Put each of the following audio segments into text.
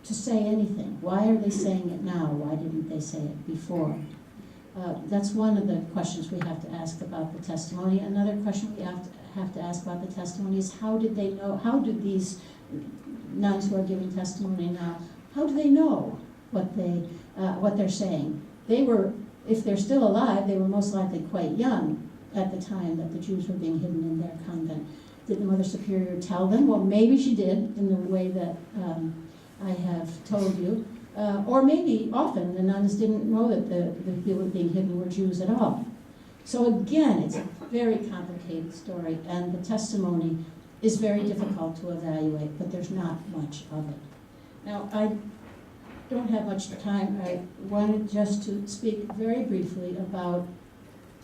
to say anything? Why are they saying it now? Why didn't they say it before? That's one of the questions we have to ask about the testimony. Another question we have to ask about the testimony is, how did they know, how did these nuns who are giving testimony now, how do they know what they're saying? They were, if they're still alive, they were most likely quite young at the time that the Jews were being hidden in their convent. Did the Mother Superior tell them? Well, maybe she did, in the way that I have told you. Or maybe often the nuns didn't know that the people being hidden were Jews at all. So again, it's a very complicated story, and the testimony is very difficult to evaluate, but there's not much of it. Now, I don't have much time. I wanted just to speak very briefly about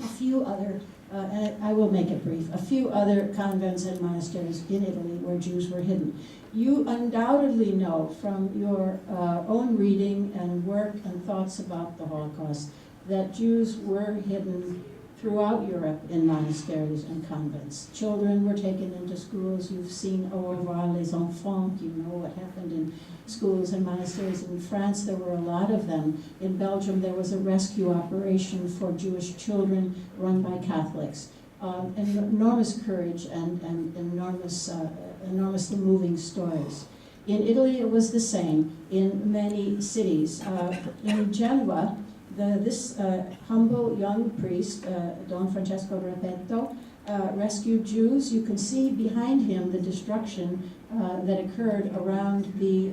a few other, and I will make it brief, a few other convents and monasteries in Italy where Jews were hidden. You undoubtedly know from your own reading and work and thoughts about the Holocaust that Jews were hidden throughout Europe in monasteries and convents. Children were taken into schools. You've seen Au revoir les enfants. You know what happened in schools and monasteries. In France, there were a lot of them. In Belgium, there was a rescue operation for Jewish children run by Catholics. Enormous courage and enormously moving stories. In Italy, it was the same in many cities. In Genoa, this humble young priest, Don Francesco Repetto, rescued Jews. You can see behind him the destruction that occurred around the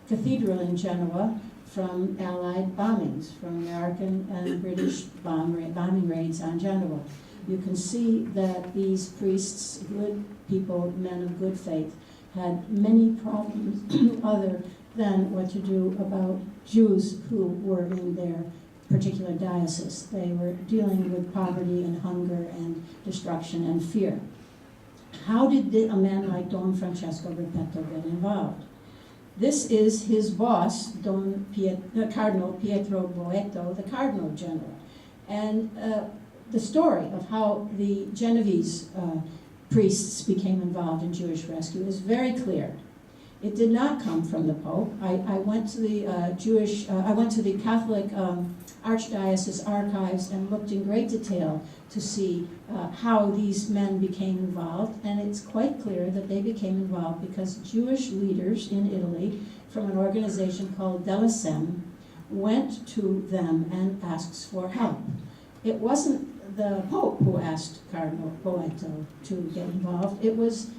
cathedral in Genoa from Allied bombings, from American and British bombing raids on Genoa. You can see that these priests, good people, men of good faith, had many problems other than what to do about Jews who were in their particular diocese. They were dealing with poverty and hunger and destruction and fear. How did a man like Don Francesco Repetto get involved? This is his boss, Cardinal Pietro Boeto, the Cardinal General. And the story of how the Genovese priests became involved in Jewish rescue is very clear. It did not come from the Pope. I went to the Catholic Archdiocese archives and looked in great detail to see how these men became involved, and it's quite clear that they became involved because Jewish leaders in Italy from an organization called Delasem went to them and asked for help. It wasn't the Pope who asked Cardinal Boeto to get involved. It was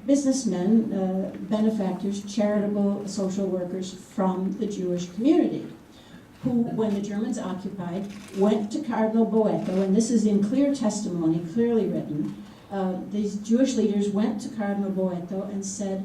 businessmen, benefactors, charitable social workers from the Jewish community who, when the Germans occupied, went to Cardinal Boeto, and this is in clear testimony, clearly written. These Jewish leaders went to Cardinal Boeto and said,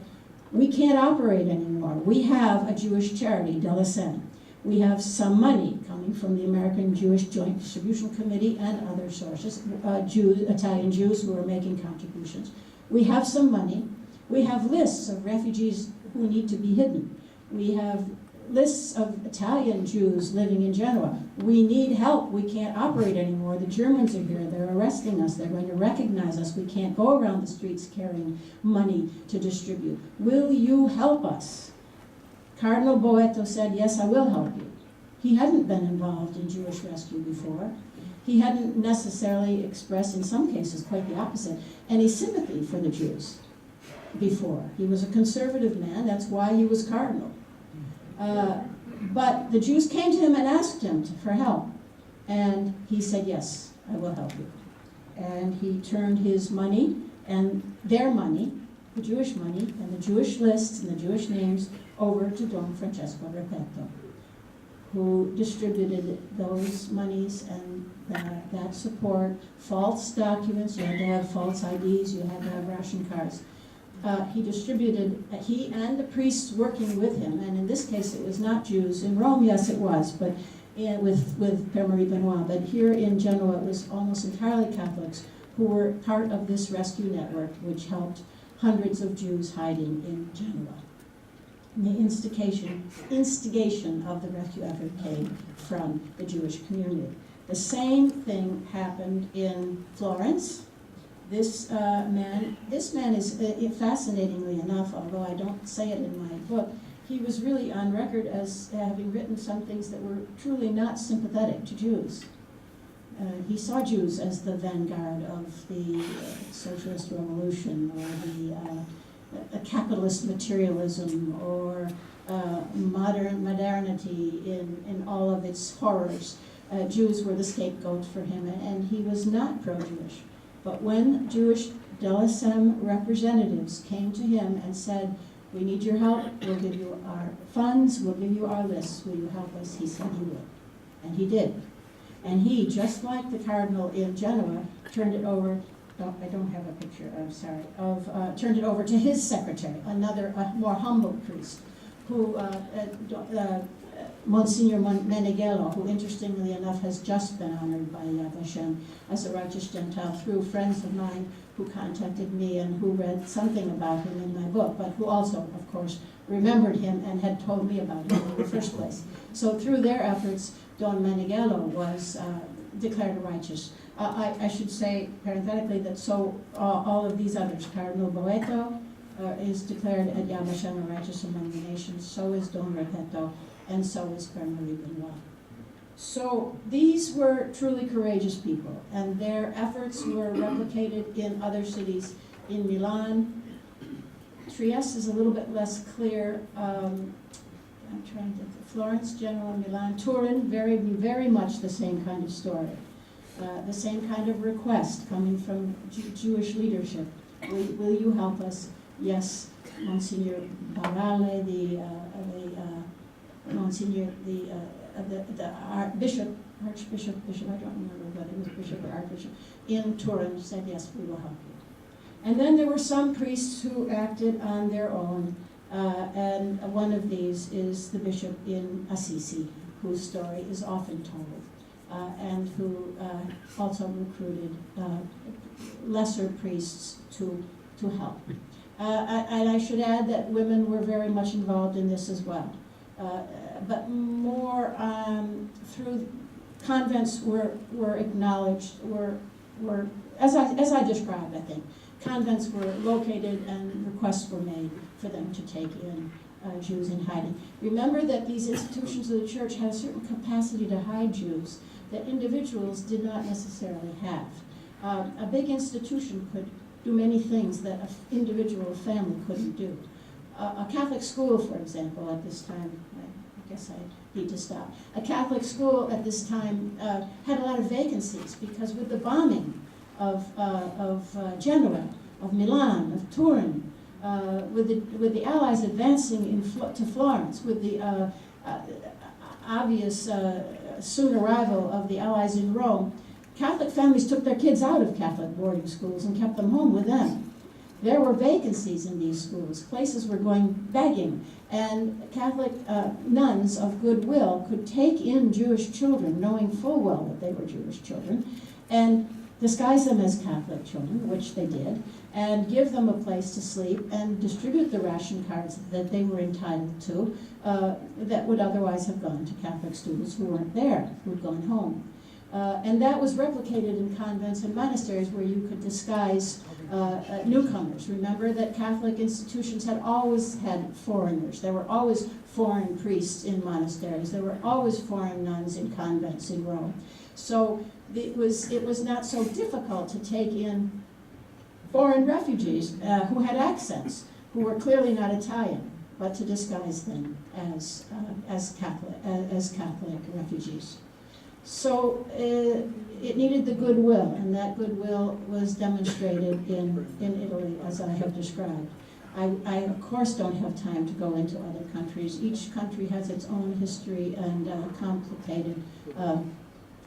we can't operate anymore. We have a Jewish charity, Delasem. We have some money coming from the American Jewish Joint Distribution Committee and other sources, Italian Jews who are making contributions. We have some money. We have lists of refugees who need to be hidden. We have lists of Italian Jews living in Genoa. We need help. We can't operate anymore. The Germans are here. They're arresting us. They're going to recognize us. We can't go around the streets carrying money to distribute. Will you help us? Cardinal Boeto said, yes, I will help you. He hadn't been involved in Jewish rescue before. He hadn't necessarily expressed, in some cases, quite the opposite, any sympathy for the Jews before. He was a conservative man. That's why he was cardinal. But the Jews came to him and asked him for help. And he said, yes, I will help you. And he turned his money and their money, the Jewish money, and the Jewish lists and the Jewish names over to Don Francesco Repetto, who distributed those monies and that support, false documents. You had to have false IDs, you had to have ration cards. He distributed, he and the priests working with him, and in this case it was not Jews. In Rome, yes it was, but with Père Marie Benoit, but here in Genoa it was almost entirely Catholics who were part of this rescue network which helped hundreds of Jews hiding in Genoa. And the instigation of the rescue effort came from the Jewish community. The same thing happened in Florence. This man is, fascinatingly enough, although I don't say it in my book, he was really on record as having written some things that were truly not sympathetic to Jews. He saw Jews as the vanguard of the socialist revolution, or the capitalist materialism, or modernity in all of its horrors. Jews were the scapegoat for him, and he was not pro-Jewish. But when Jewish Delasem representatives came to him and said, "We need your help, we'll give you our funds, we'll give you our lists, will you help us?" he said he would. And he did. And he, just like the cardinal in Genoa, turned it over, I don't have a picture, I'm sorry, turned it over to his secretary, another, more humble priest, who, Monsignor Meneghello, who interestingly enough has just been honored by Yad Vashem as a righteous Gentile through friends of mine who contacted me and who read something about him in my book, but who also, of course, remembered him and had told me about him in the first place. So through their efforts, Don Meneghello was declared a righteous. I should say parenthetically that all of these others, Cardinal Boeto is declared at Yad Vashem a righteous among the nations, so is Don Repetto, and so is Père Marie Benoit. So these were truly courageous people, and their efforts were replicated in other cities, in Milan. Trieste is a little bit less clear. I'm trying to think. Florence, Genoa, Milan, Turin, very, very much the same kind of story. The same kind of request coming from Jewish leadership. Will you help us? Yes, Monsignor Barale, Monsignor, the Archbishop, I don't remember whether it was Bishop or Archbishop, in Turin said, yes, we will help you. And then there were some priests who acted on their own, and one of these is the bishop in Assisi, whose story is often told, and who also recruited lesser priests to help. And I should add that women were very much involved in this as well. But more through convents were acknowledged, were as I described, I think. Convents were located and requests were made for them to take in Jews in hiding. Remember that these institutions of the church had a certain capacity to hide Jews that individuals did not necessarily have. A big institution could do many things that an individual family couldn't do. A Catholic school, for example, at this time, I guess I need to stop. A Catholic school at this time had a lot of vacancies because with the bombing of Genoa, of Milan, of Turin, with the Allies advancing to Florence, with the obvious soon arrival of the Allies in Rome, Catholic families took their kids out of Catholic boarding schools and kept them home with them. There were vacancies in these schools. Places were going begging, and Catholic nuns of goodwill could take in Jewish children, knowing full well that they were Jewish children, and disguise them as Catholic children, which they did, and give them a place to sleep and distribute the ration cards that they were entitled to that would otherwise have gone to Catholic students who weren't there, who'd gone home. And that was replicated in convents and monasteries where you could disguise newcomers. Remember that Catholic institutions had always had foreigners. There were always foreign priests in monasteries. There were always foreign nuns in convents in Rome. So it was not so difficult to take in foreign refugees who had accents, who were clearly not Italian, but to disguise them as Catholic refugees. So it needed the goodwill, and that goodwill was demonstrated in Italy, as I have described. I of course don't have time to go into other countries. Each country has its own history and complicated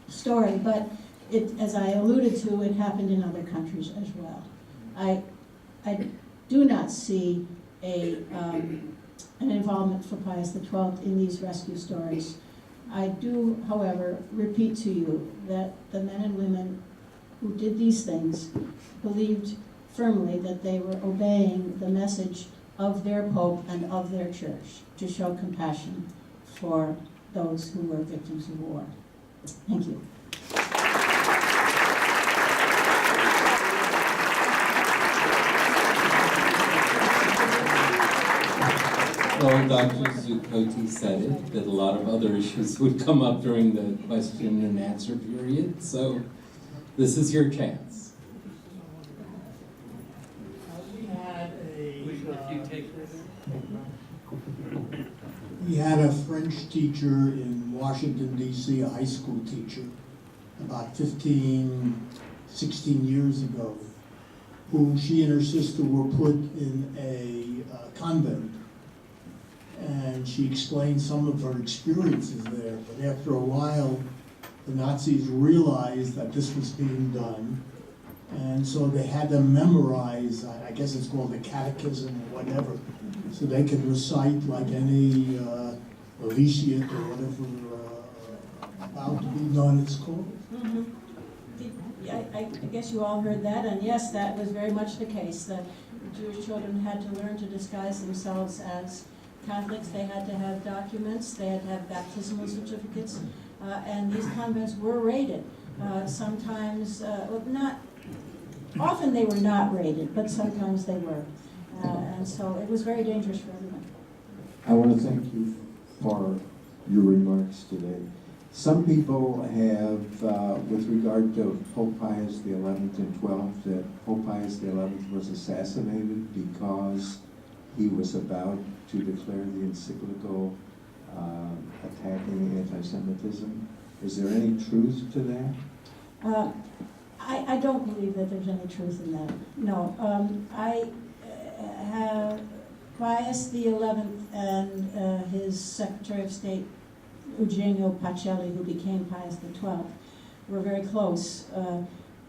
story, but as I alluded to, it happened in other countries as well. I do not see an involvement for Pius XII in these rescue stories. I do, however, repeat to you that the men and women who did these things believed firmly that they were obeying the message of their Pope and of their church to show compassion for those who were victims of war. Thank you. Well, Dr. Zuccotti said it, that a lot of other issues would come up during the question and answer period, so this is your chance. We had a French teacher in Washington, D.C., a high school teacher, about 15, 16 years ago, who she and her sister were put in a convent. And she explained some of her experiences there, but after a while, the Nazis realized that this was being done, and so they had them memorize, I guess it's called the catechism or whatever, so they could recite like any novitiate or whatever about to be done, it's called. Mm-hmm. I guess you all heard that, and yes, that was very much the case. The Jewish children had to learn to disguise themselves as Catholics. They had to have documents, they had to have baptismal certificates, and these convents were raided. Sometimes, often they were not raided, but sometimes they were. And so it was very dangerous for everyone. I want to thank you for your remarks today. Some people have, with regard to Pope Pius XI and XII, that Pope Pius XI was assassinated because he was about to declare the encyclical attacking anti-Semitism. Is there any truth to that? I don't believe that there's any truth in that. No. I have Pius XI and his Secretary of State, Eugenio Pacelli, who became Pius XII, were very close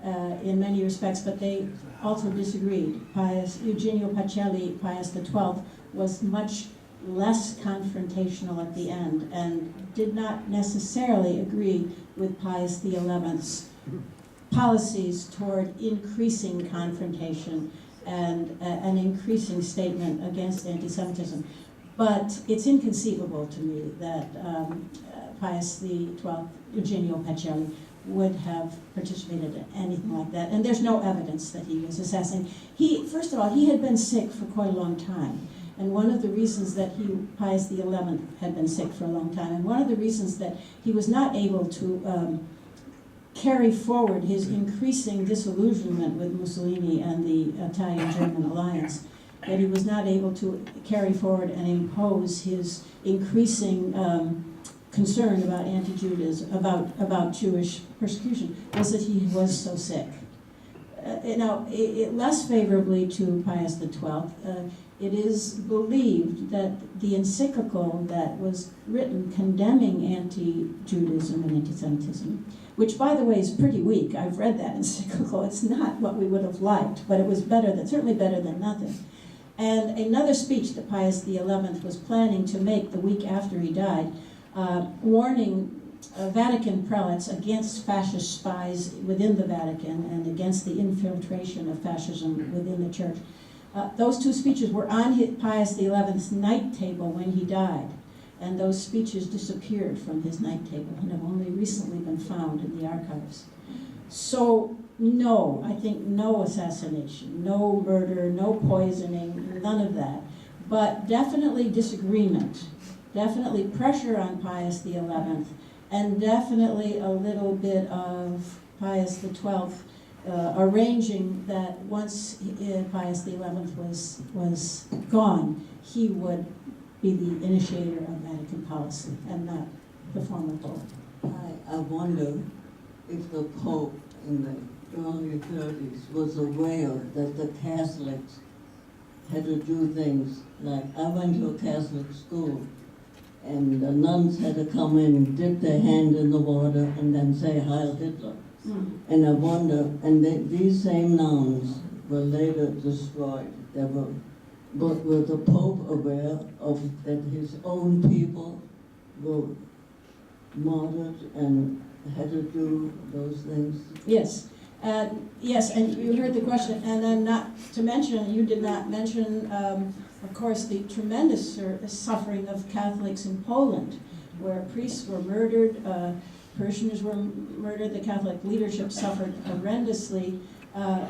in many respects, but they also disagreed. Eugenio Pacelli, Pius XII, was much less confrontational at the end and did not necessarily agree with Pius XI's policies toward increasing confrontation and an increasing statement against anti-Semitism. But it's inconceivable to me that Pius XII, Eugenio Pacelli, would have participated in anything like that. And there's no evidence that he was assassinated. First of all, he had been sick for quite a long time. And one of the reasons that Pius XI had been sick for a long time, and one of the reasons that he was not able to carry forward his increasing disillusionment with Mussolini and the Italian-German alliance, that he was not able to carry forward and impose his increasing concern about anti-Judaism, about Jewish persecution, was that he was so sick. Less favorably to Pius XII, it is believed that the encyclical that was written condemning anti-Judaism and anti-Semitism, which, by the way, is pretty weak. I've read that encyclical. It's not what we would have liked, but it was certainly better than nothing. And another speech that Pius XI was planning to make the week after he died, warning Vatican prelates against fascist spies within the Vatican and against the infiltration of fascism within the church. Those two speeches were on Pius XI's night table when he died, and those speeches disappeared from his night table and have only recently been found in the archives. So, no, I think no assassination, no murder, no poisoning, none of that. But definitely disagreement, definitely pressure on Pius XI, and definitely a little bit of Pius XII arranging that once Pius XI was gone, he would be the initiator of Vatican policy and not the former Pope. I wonder if the Pope in the early 30s was aware that the Catholics had to do things like, I went to a Catholic school, and the nuns had to come in and dip their hand in the water and then say Heil Hitler. And I wonder, and these same nuns were later destroyed. But were the Pope aware of that his own people were martyred and had to do those things? Yes. Yes, and you heard the question, and then not to mention, you did not mention, of course, the tremendous suffering of Catholics in Poland, where priests were murdered, parishioners were murdered, the Catholic leadership suffered horrendously.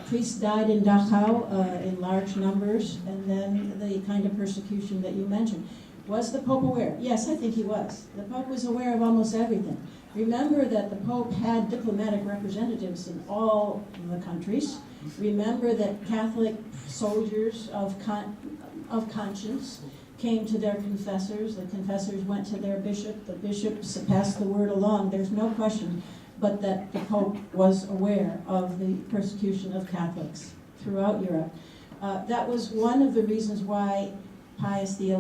Priests died in Dachau in large numbers, and then the kind of persecution that you mentioned. Was the Pope aware? Yes, I think he was. The Pope was aware of almost everything. Remember that the Pope had diplomatic representatives in all the countries. Remember that Catholic soldiers of conscience came to their confessors. The confessors went to their bishop. The bishops passed the word along. There's no question but that the Pope was aware of the persecution of Catholics throughout Europe. That was one of the reasons why Pius XI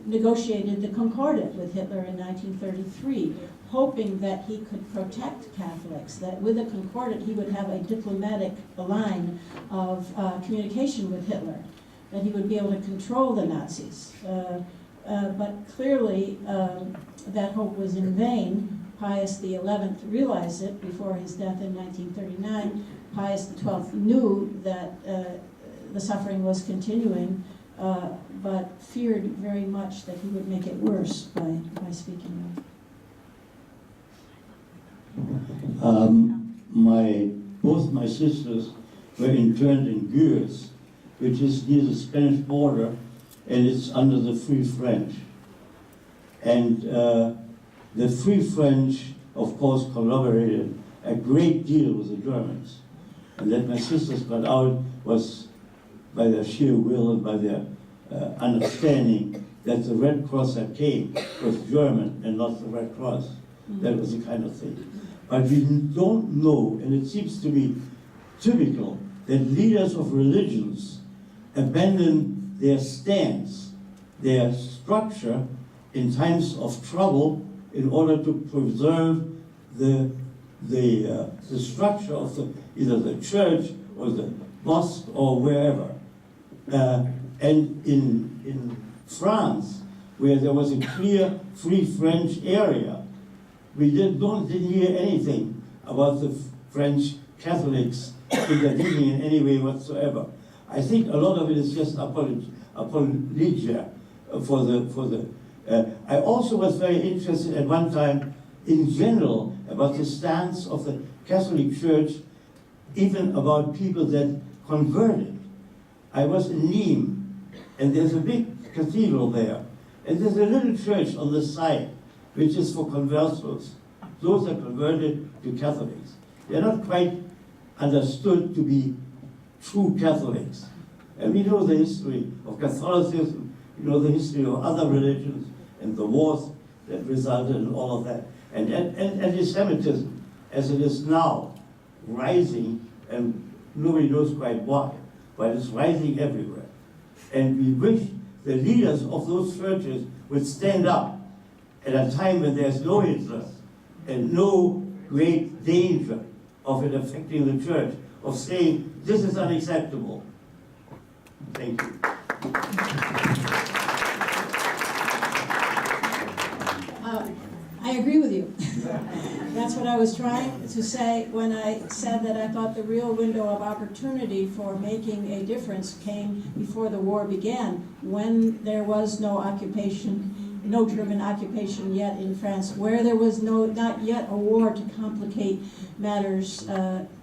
negotiated the Concordat with Hitler in 1933, hoping that he could protect Catholics, that with the Concordat he would have a diplomatic line of communication with Hitler, that he would be able to control the Nazis. But clearly that hope was in vain. Pius XI realized it before his death in 1939. Pius XII knew that the suffering was continuing, but feared very much that he would make it worse by speaking out. Both my sisters were interned in Gurs, which is near the Spanish border, and it's under the Free French. And the Free French, of course, collaborated a great deal with the Germans. And that my sisters got out was by their sheer will and by their understanding that the Red Cross that came was German and not the Red Cross. That was the kind of thing. But we don't know, and it seems to be typical, that leaders of religions abandon their stance, their structure in times of trouble in order to preserve the structure of either the church or the mosque or wherever. And in France, where there was a clear Free French area, we didn't hear anything about the French Catholics intervening in any way whatsoever. I think a lot of it is just apologia for the. I also was very interested at one time, in general, about the stance of the Catholic Church, even about people that converted. I was in Nîmes, and there's a big cathedral there, and there's a little church on the side, which is for conversos. Those are converted to Catholics. They're not quite understood to be true Catholics. And we know the history of Catholicism, we know the history of other religions, and the wars that resulted in all of that. And anti-Semitism, as it is now, rising, and nobody knows quite why, but it's rising everywhere. And we wish the leaders of those churches would stand up at a time when there's no interest and no great danger of it affecting the church, of saying, this is unacceptable. Thank you. I agree with you. That's what I was trying to say when I said that I thought the real window of opportunity for making a difference came before the war began, when there was no occupation, no German occupation yet in France, where there was not yet a war to complicate matters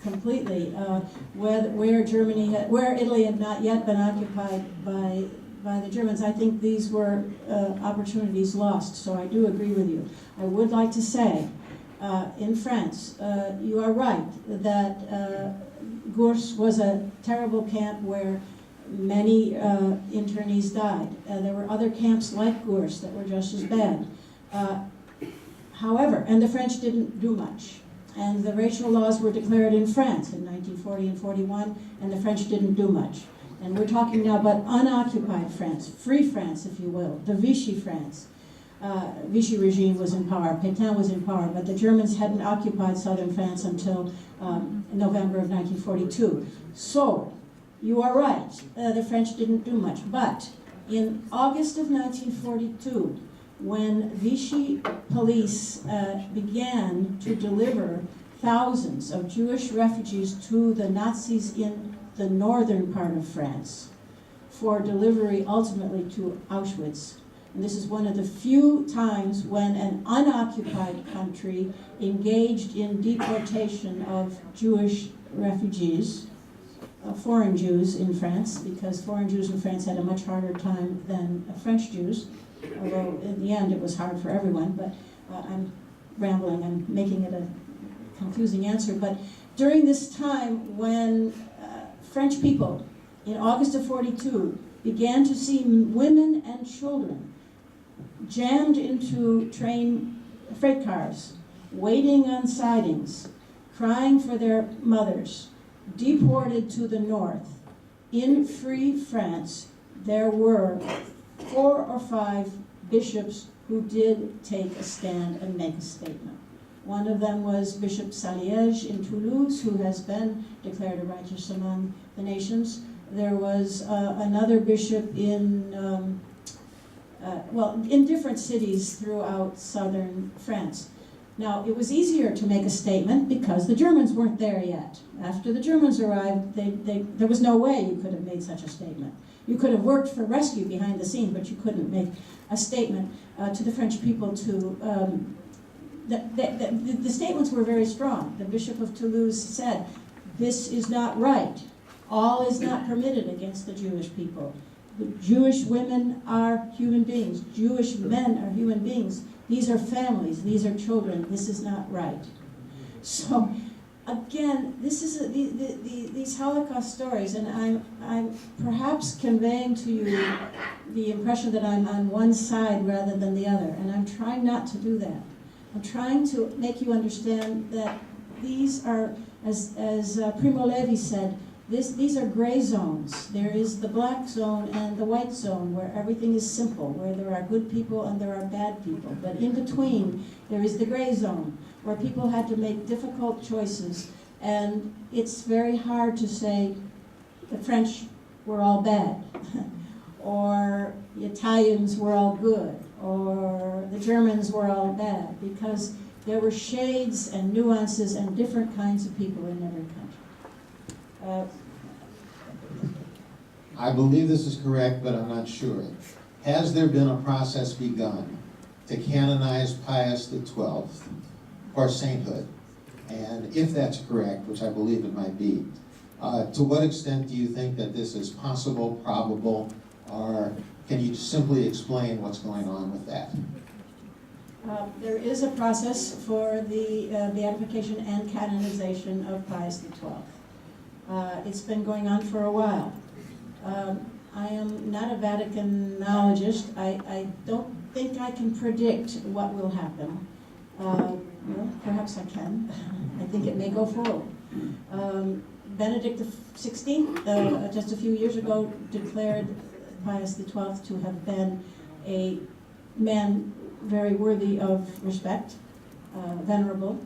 completely, where Italy had not yet been occupied by the Germans. I think these were opportunities lost, so I do agree with you. I would like to say, in France, you are right that Gurs was a terrible camp where many internees died. There were other camps like Gurs that were just as bad. However, and the French didn't do much. And the racial laws were declared in France in 1940 and 41, and the French didn't do much. And we're talking now about unoccupied France, free France, if you will, the Vichy France. Vichy regime was in power, Pétain was in power, but the Germans hadn't occupied southern France until November of 1942. So, you are right, the French didn't do much. But in August of 1942, when Vichy police began to deliver thousands of Jewish refugees to the Nazis in the northern part of France for delivery ultimately to Auschwitz. And this is one of the few times when an unoccupied country engaged in deportation of Jewish refugees. foreign Jews in France, because foreign Jews in France had a much harder time than French Jews, although in the end it was hard for everyone, but I'm rambling, I'm making it a confusing answer. But during this time when French people in August of 42 began to see women and children jammed into freight cars, waiting on sidings, crying for their mothers, deported to the north, in free France, there were 4 or 5 bishops who did take a stand and make a statement. One of them was Bishop Saliège in Toulouse, who has been declared a righteous among the nations. There was another bishop in different cities throughout southern France. Now, it was easier to make a statement because the Germans weren't there yet. After the Germans arrived, there was no way you could have made such a statement. You could have worked for rescue behind the scenes, but you couldn't make a statement to the French people to... The statements were very strong. The Bishop of Toulouse said, this is not right. All is not permitted against the Jewish people. The Jewish women are human beings. Jewish men are human beings. These are families. These are children. This is not right. So, again, this is these Holocaust stories, and I'm perhaps conveying to you the impression that I'm on one side rather than the other, and I'm trying not to do that. I'm trying to make you understand that these are, as Primo Levi said, these are gray zones. There is the black zone and the white zone where everything is simple, where there are good people and there are bad people. But in between, there is the gray zone where people had to make difficult choices. And it's very hard to say the French were all bad, or the Italians were all good, or the Germans were all bad, because there were shades and nuances and different kinds of people in every country. I believe this is correct, but I'm not sure. Has there been a process begun to canonize Pius XII for sainthood? And if that's correct, which I believe it might be, to what extent do you think that this is possible, probable, or can you simply explain what's going on with that? There is a process for the beatification and canonization of Pius XII. It's been going on for a while. I am not a Vaticanologist. I don't think I can predict what will happen. Well, perhaps I can. I think it may go forward. Benedict XVI, just a few years ago, declared Pius XII to have been a man very worthy of respect, venerable,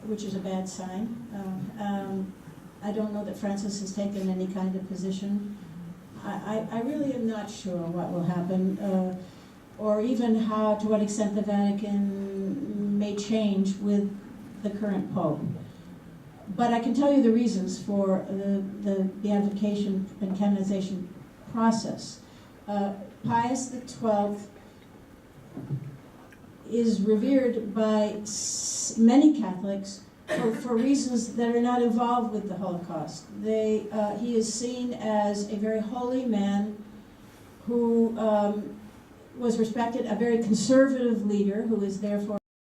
which is a bad sign. I don't know that Francis has taken any kind of position. I really am not sure what will happen, or even to what extent the Vatican may change with the current Pope. But I can tell you the reasons for the beatification and canonization process. Pius XII is revered by many Catholics for reasons that are not involved with the Holocaust. He is seen as a very holy man who was respected, a very conservative leader who is therefore